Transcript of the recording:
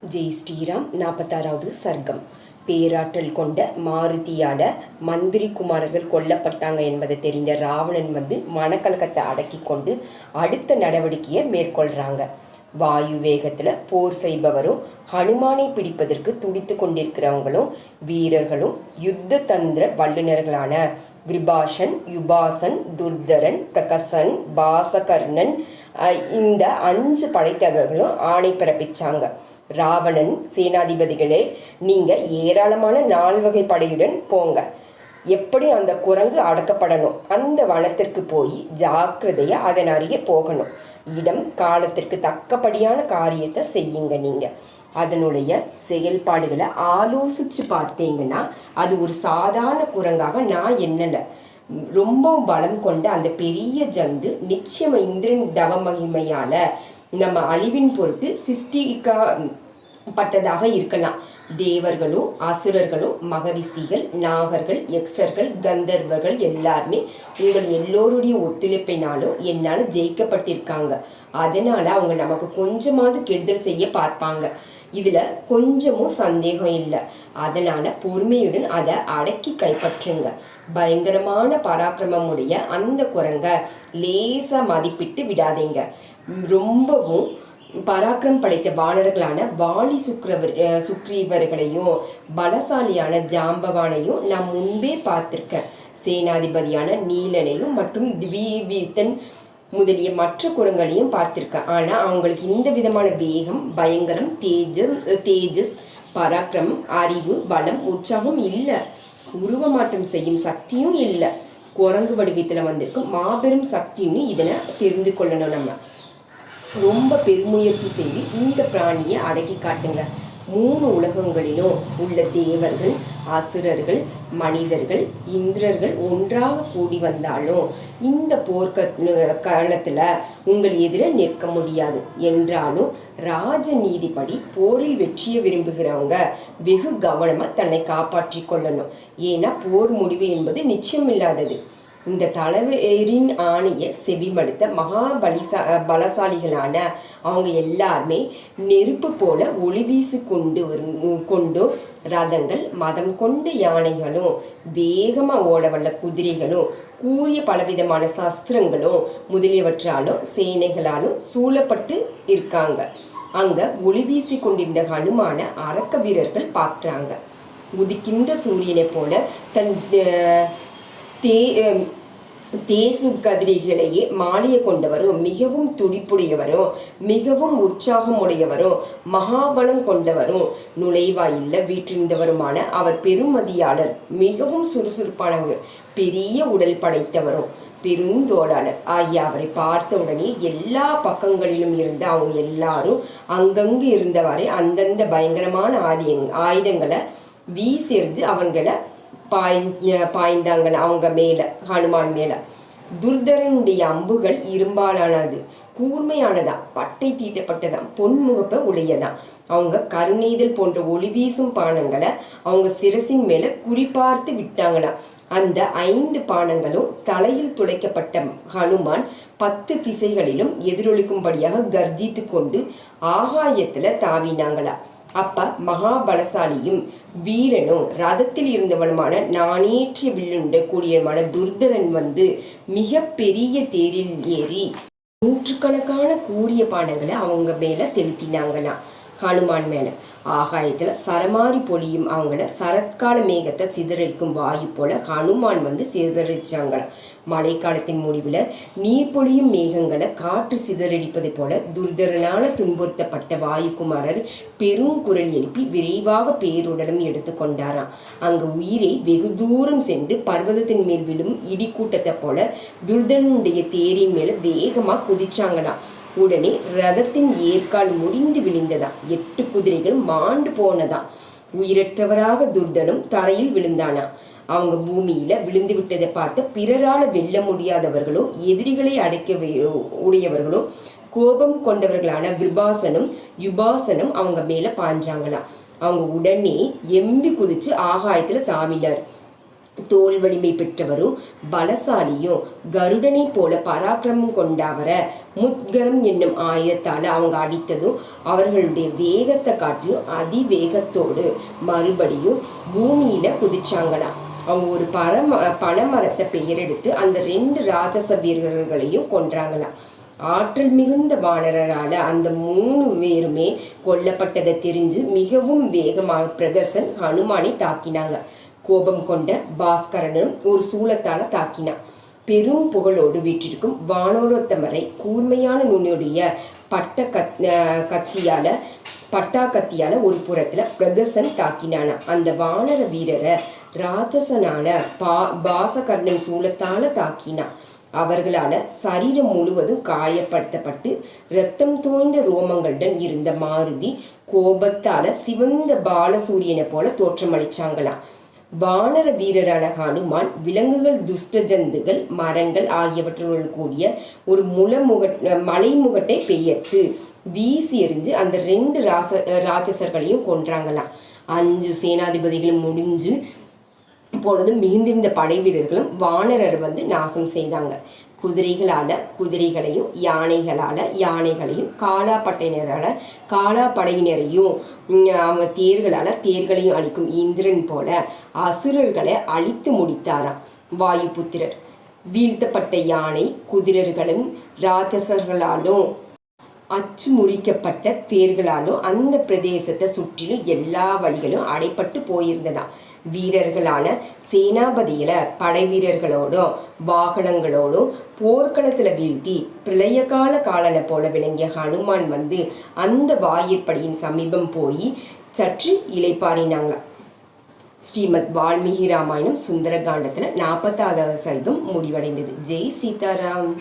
ஜெய் ஸ்ரீராம் 46வது சர்க்கம். பேராற்றல் கொண்ட மாருதியால மந்திரி குமாரர்கள் கொல்லப்பட்டாங்க என்பதை தெரிந்த ராவணன் மனக்கலக்கத்தை அடக்கி கொண்டு அடுத்த நடவடிக்கையை மேற்கொள்றாங்க. வாயு வேகத்தில் போர் செய்பவரும் ஹனுமானை பிடிப்பதற்கு துடித்து கொண்டிருக்கிறவங்களும் வீரர்களும் யுத்த தந்திர வல்லுநர்களான விருபாஷன், யுபாசன், துர்தரன், பிரகசன், பாசகர்ணன் இந்த 5 படைத்தவர்களும் ஆணை பிறப்பிச்சாங்க. ராவணன், சேனாதிபதிகளே, நீங்க ஏராளமான 4 வகை படையுடன் போங்க. எப்படி அந்த குரங்கு அடக்கப்படணும், அந்த வனத்திற்கு போய் ஜாக்கிரதையா அதன் அருகே போகணும். இடம் காலத்திற்கு தக்கபடியான காரியத்தை செய்யுங்க. நீங்க அதனுடைய செயல்பாடுகளை ஆலோசிச்சு பார்த்தீங்கன்னா அது ஒரு சாதாரண குரங்காக நான் என்னல. ரொம்ப பலம் கொண்ட அந்த பெரிய ஜந்து நிச்சயம் இந்திரன் தவ மகிமையால நம்ம அழிவின் பொருட்டு சிருஷ்டிக்கப்பட்டதாக இருக்கலாம். தேவர்களும் அசுரர்களும் மகரிஷிகள், நாகர்கள், யக்ஷர்கள், கந்தர்வர்கள் எல்லாருமே உங்கள் எல்லோருடைய ஒத்துழைப்பினாலும் என்னால் ஜெயிக்கப்பட்டிருக்காங்க. அதனால அவங்க நமக்கு கொஞ்சமாவது கெடுதல் செய்ய பார்ப்பாங்க. இதுல கொஞ்சமும் சந்தேகம் இல்லை. அதனால பொறுமையுடன் அதை அடக்கி கைப்பற்றுங்க. பயங்கரமான பராக்கிரமமுடைய அந்த குரங்க லேசா மதிப்பிட்டு விடாதீங்க. ரொம்பவும் பராக்கிரம் படைத்த வானர்களான வாலி சுக்ரீவர்களையும் பலசாலியான ஜாம்பவானையும் நான் முன்பே பார்த்திருக்கேன். சேனாதிபதியான நீலனையும் மற்றும் திவீவித்தன் முதலிய மற்ற குரங்களையும் பார்த்திருக்கேன். ஆனா அவங்களுக்கு இந்த விதமான வேகம், பயங்கரம், தேஜஸ், பராக்கிரமம், அறிவு, பலம், உற்சாகம் இல்லை. உருவமாற்றம் செய்யும் சக்தியும் இல்லை. குரங்கு வடிவத்தில் வந்திருக்கும் மாபெரும் சக்தின்னு இதனை தெரிந்து கொள்ளணும். நம்ம ரொம்ப பெருமுயற்சி செய்து இந்த பிராணியை அடக்கி காட்டுங்க. 3 உலகங்களிலும் உள்ள தேவர்கள், அசுரர்கள், மனிதர்கள், இந்திரர்கள் ஒன்றாக கூடி வந்தாலும் இந்த காலத்துல உங்கள் எதிர நிற்க முடியாது. என்றாலும் ராஜ நீதிப்படி போரில் வெற்றியை விரும்புகிறவங்க வெகு கவனமா தன்னை காப்பாற்றி கொள்ளணும். ஏன்னா போர் முடிவு என்பது நிச்சயம் இல்லாதது. இந்த தலைவரின் ஆணையை செவிமடுத்த பலசாலிகளான அவங்க எல்லாருமே நெருப்பு போல ஒளி வீசி கொண்டும் ரதங்கள், மதம் கொண்ட யானைகளும், வேகமா ஓடவல்ல குதிரைகளும், கூறிய பலவிதமான சஸ்திரங்களும் முதலியவற்றாலும் சேனைகளாலும் சூழப்பட்டு இருக்காங்க. அங்க ஒளி வீசி கொண்டிருந்த ஹனுமான அரக்க வீரர்கள் பார்க்குறாங்க. உதிக்கின்ற சூரியனை போல தன் தேசு கதிரிகளையே மாலைய கொண்டவரும், மிகவும் துடிப்புடையவரும், மிகவும் உற்சாகமுடையவரும், மகாபலம் கொண்டவரும், நுழைவாயில்ல வீற்றிருந்தவருமான அவர் பெருமதியாளர், மிகவும் சுறுசுறுப்பானவர், பெரிய உடல் படைத்தவரும், பெருந்தோளாளர் ஆகிய அவரை பார்த்த உடனே எல்லா பக்கங்களிலும் இருந்த அவங்க எல்லாரும் அங்கங்கு இருந்தவரை அந்தந்த பயங்கரமான ஆயுதங்களை வீசெறிஞ்சு அவங்களை பாய்ந்தாங்க அவங்க மேல, ஹனுமான் மேல. துர்தரனுடைய அம்புகள் இரும்பாலானது, கூர்மையானதான், பட்டை தீட்டப்பட்டதான், பொன்முகப்ப உடையதான். அவங்க கருணெய்தல் போன்ற ஒளி வீசும் பானங்களை அவங்க சிரசின் மேல குறிப்பார்த்து விட்டாங்களாம். அந்த 5 பானங்களும் தலையில் துளைக்கப்பட்ட ஹனுமான் 10 திசைகளிலும் எதிரொலிக்கும்படியாக கர்ஜித்து கொண்டு ஆகாயத்துல தாவினாங்களா. அப்ப மகாபலசாலியும் வீரனும் ரதத்தில் இருந்தவனுமான நானேற்றிய வில்லுண்ட கூடியமான துர்தரன் மிக பெரிய தேரில் ஏறி 100கணக்கான கூரிய பானங்களை அவங்க மேல செலுத்தினாங்கன்னா, ஹனுமான் மேல. ஆகாயத்துல சரமாரி பொழியும் அவங்கள சரத்கால மேகத்தை சிதறடிக்கும் வாயு போல ஹனுமான் சிதறடிச்சாங்களாம். மழைக்காலத்தின் முடிவுல நீர் பொழியும் மேகங்களை காற்று சிதறடிப்பது போல துர்தரனால துன்புறுத்தப்பட்ட வாயுகுமாரர் பெரும் குரல் எழுப்பி விரைவாக பேருடலும் எடுத்து கொண்டாராம். அங்க உயிரை வெகு தூரம் சென்று பர்வதத்தின் மேல் விழும் இடி கூட்டத்தை போல துர்தரனுடைய தேரின் மேல வேகமா குதிச்சாங்களாம். உடனே ரதத்தின் ஏற்கால் முறிந்து விழுந்ததாம். 8 குதிரைகள் மாண்டு போனதாம். உயிரற்றவராக துர்தனும் தரையில் விழுந்தானா. அவங்க பூமியில விழுந்து விட்டதை பார்த்த பிறரால வெல்ல முடியாதவர்களும் எதிரிகளை அடைக்க உடையவர்களும் கோபம் கொண்டவர்களான விருபாசனும் யுபாசனும் அவங்க மேல பாஞ்சாங்களாம். அவங்க உடனே எம்பி குதிச்சு ஆகாயத்துல தாவினார். தோல் வலிமை பெற்றவரும் பலசாலியும் கருடனை போல பராக்கிரமம் கொண்டவரை முத்கரம் என்னும் ஆயுதத்தால் அவங்க அடித்ததும் அவர்களுடைய வேகத்தை காட்டிலும் அதிவேகத்தோடு மறுபடியும் பூமியில குதிச்சாங்களாம். அவங்க ஒரு பனைமரத்தை பெயரெடுத்து அந்த 2 ராட்சச வீரர்களையும் கொன்றாங்களாம். ஆற்றல் மிகுந்த வானரால அந்த 3 பேருமே கொல்லப்பட்டதை தெரிஞ்சு மிகவும் வேகமாக பிரகசன் ஹனுமானை தாக்கினாங்க. கோபம் கொண்ட பாஸ்கரனும் ஒரு சூலத்தால தாக்கினான். பெரும் புகழோடு வீற்றிருக்கும் வானோரோத்தமரை கூர்மையான நுண்ணுடைய பட்டா கத்தியால ஒரு புறத்துல பிரகசன் தாக்கினானா. அந்த வானர வீரரை ராட்சசனான பாசகர்ணன் சூலத்தால தாக்கினான். அவர்களால சரீரம் முழுவதும் காயப்படுத்தப்பட்டு இரத்தம் தோய்ந்த ரோமங்களுடன் இருந்த மாருதி கோபத்தால சிவந்த பாலசூரியனை போல தோற்றமளிச்சாங்களாம். வானர வீரரான ஹனுமான் விலங்குகள், துஷ்ட ஜந்துகள், மரங்கள் ஆகியவற்றுடன் கூடிய ஒரு மலைமுகட்டை பெயர்த்து வீசி எறிஞ்சு அந்த 2 ராட்சசர்களையும் கொன்றாங்களாம். 5 சேனாதிபதிகளும் முடிஞ்சு பொழுதும் மிகுந்திருந்த படை வீரர்களும் வானரர் நாசம் செய்தாங்க. குதிரைகளால குதிரைகளையும் யானைகளையும் காலாப்படையினரையும் தேர்களால தேர்களையும் அழிக்கும் இந்திரன் போல அசுரர்களை அழித்து முடித்தாராம் வாயுபுத்திரர். வீழ்த்தப்பட்ட யானை குதிரர்களும் ராட்சசர்களாலும் அச்சு முறிக்கப்பட்ட தேர்களாலும் அந்த பிரதேசத்தை சுற்றிலும் எல்லா வழிகளும் அடைப்பட்டு போயிருந்ததாம். வீரர்களான சேனாபதிகளை படை வீரர்களோடும் வாகனங்களோடும் போர்க்களத்துல வீழ்த்தி பிரளயகால காலனை போல விளங்கிய ஹனுமான் அந்த வாயிற்படியின் சமீபம் போய் சற்று இளைப்பாறினாங்களாம். ஸ்ரீமத் வால்மீகி ராமாயணம் சுந்தரகாண்டத்துல 40வது சர்க்கம் முடிவடைந்தது. ஜெய் சீதாராம்.